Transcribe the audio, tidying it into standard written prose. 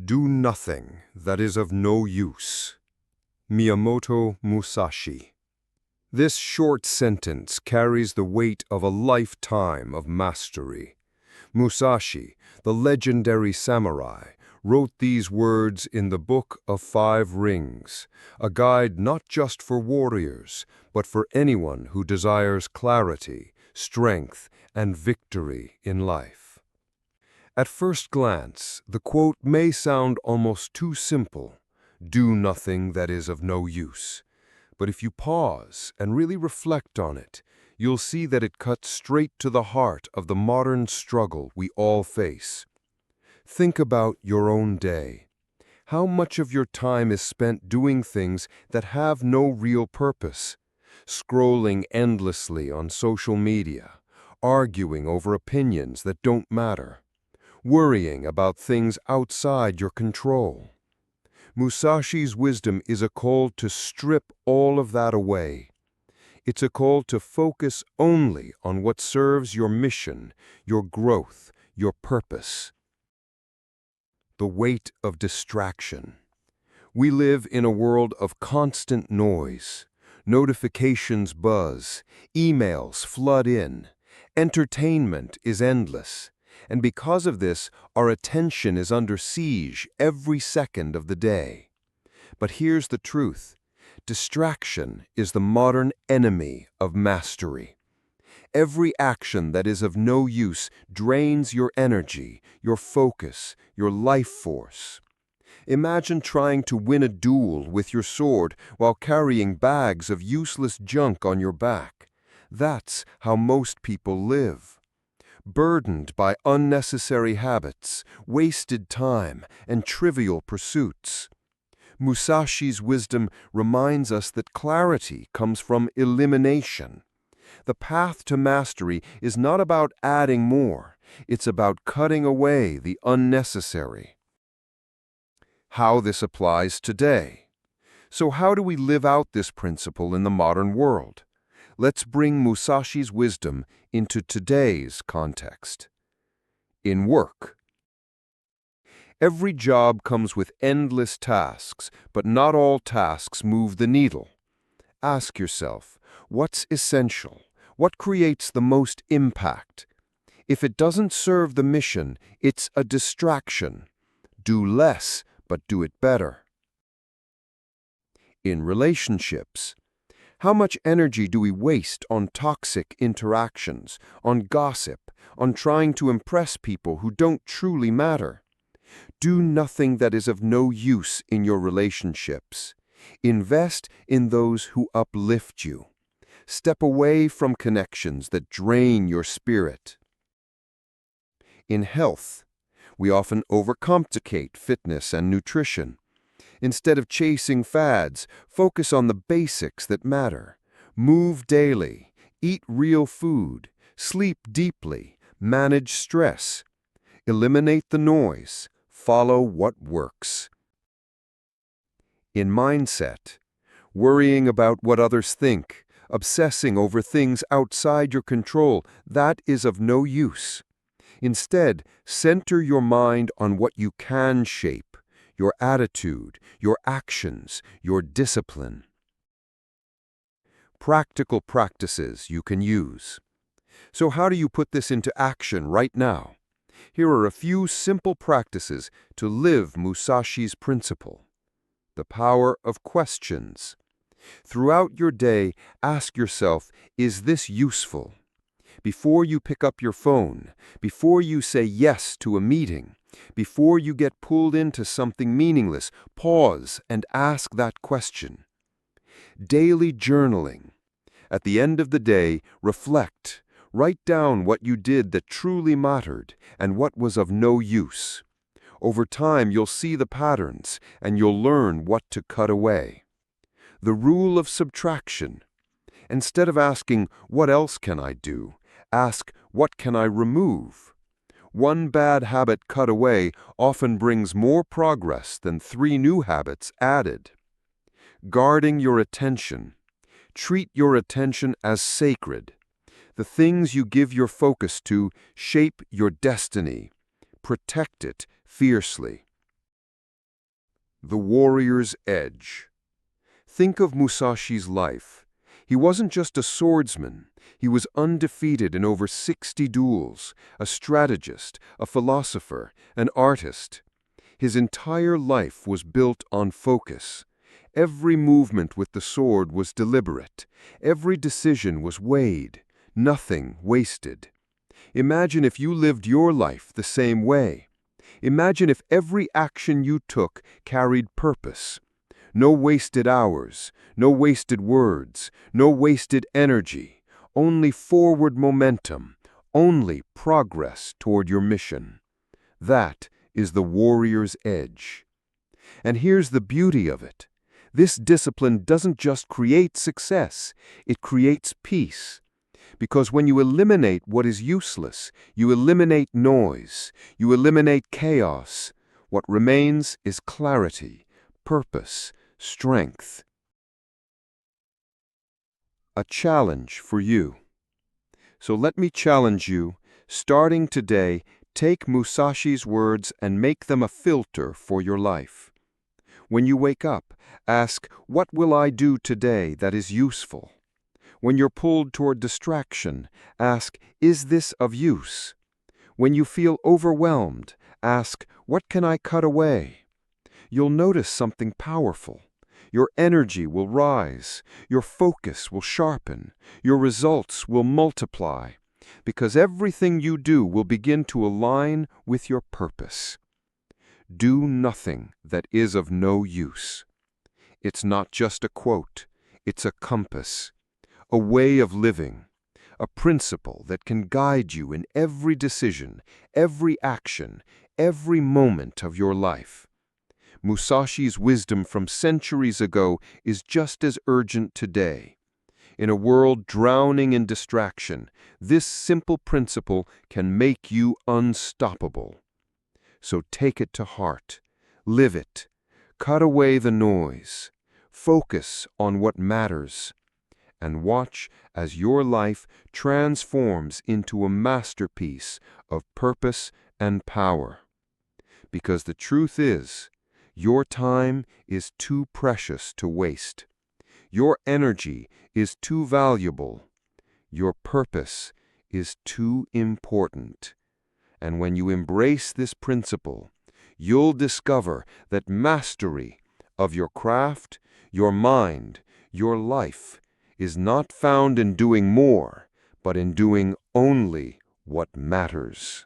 Do nothing that is of no use. Miyamoto Musashi. This short sentence carries the weight of a lifetime of mastery. Musashi, the legendary samurai, wrote these words in the Book of Five Rings, a guide not just for warriors, but for anyone who desires clarity, strength, and victory in life. At first glance, the quote may sound almost too simple. Do nothing that is of no use. But if you pause and really reflect on it, you'll see that it cuts straight to the heart of the modern struggle we all face. Think about your own day. How much of your time is spent doing things that have no real purpose? Scrolling endlessly on social media, arguing over opinions that don't matter, worrying about things outside your control. Musashi's wisdom is a call to strip all of that away. It's a call to focus only on what serves your mission, your growth, your purpose. The weight of distraction. We live in a world of constant noise. Notifications buzz, emails flood in, entertainment is endless. And because of this, our attention is under siege every second of the day. But here's the truth. Distraction is the modern enemy of mastery. Every action that is of no use drains your energy, your focus, your life force. Imagine trying to win a duel with your sword while carrying bags of useless junk on your back. That's how most people live. Burdened by unnecessary habits, wasted time, and trivial pursuits. Musashi's wisdom reminds us that clarity comes from elimination. The path to mastery is not about adding more, it's about cutting away the unnecessary. How this applies today. So how do we live out this principle in the modern world? Let's bring Musashi's wisdom into today's context. In work. Every job comes with endless tasks, but not all tasks move the needle. Ask yourself, what's essential? What creates the most impact? If it doesn't serve the mission, it's a distraction. Do less, but do it better. In relationships. How much energy do we waste on toxic interactions, on gossip, on trying to impress people who don't truly matter? Do nothing that is of no use in your relationships. Invest in those who uplift you. Step away from connections that drain your spirit. In health, we often overcomplicate fitness and nutrition. Instead of chasing fads, focus on the basics that matter. Move daily, eat real food, sleep deeply, manage stress. Eliminate the noise, follow what works. In mindset, worrying about what others think, obsessing over things outside your control, that is of no use. Instead, center your mind on what you can shape. Your attitude, your actions, your discipline. Practical practices you can use. So how do you put this into action right now? Here are a few simple practices to live Musashi's principle. The power of questions. Throughout your day, ask yourself, is this useful? Before you pick up your phone, before you say yes to a meeting, before you get pulled into something meaningless, pause and ask that question. Daily journaling. At the end of the day, reflect. Write down what you did that truly mattered and what was of no use. Over time, you'll see the patterns and you'll learn what to cut away. The rule of subtraction. Instead of asking, what else can I do? Ask, what can I remove? One bad habit cut away often brings more progress than 3 new habits added. Guarding your attention. Treat your attention as sacred. The things you give your focus to shape your destiny. Protect it fiercely. The warrior's edge. Think of Musashi's life. He wasn't just a swordsman. He was undefeated in over 60 duels, a strategist, a philosopher, an artist. His entire life was built on focus. Every movement with the sword was deliberate. Every decision was weighed. Nothing wasted. Imagine if you lived your life the same way. Imagine if every action you took carried purpose. No wasted hours, no wasted words, no wasted energy, only forward momentum, only progress toward your mission. That is the warrior's edge. And here's the beauty of it. This discipline doesn't just create success, it creates peace. Because when you eliminate what is useless, you eliminate noise, you eliminate chaos, what remains is clarity, purpose, strength. A challenge for you. So let me challenge you, starting today, take Musashi's words and make them a filter for your life. When you wake up, ask, what will I do today that is useful? When you're pulled toward distraction, ask, is this of use? When you feel overwhelmed, ask, what can I cut away? You'll notice something powerful. Your energy will rise, your focus will sharpen, your results will multiply, because everything you do will begin to align with your purpose. Do nothing that is of no use. It's not just a quote, it's a compass, a way of living, a principle that can guide you in every decision, every action, every moment of your life. Musashi's wisdom from centuries ago is just as urgent today. In a world drowning in distraction, this simple principle can make you unstoppable. So take it to heart, live it, cut away the noise, focus on what matters, and watch as your life transforms into a masterpiece of purpose and power. Because the truth is, your time is too precious to waste. Your energy is too valuable. Your purpose is too important. And when you embrace this principle, you'll discover that mastery of your craft, your mind, your life is not found in doing more, but in doing only what matters.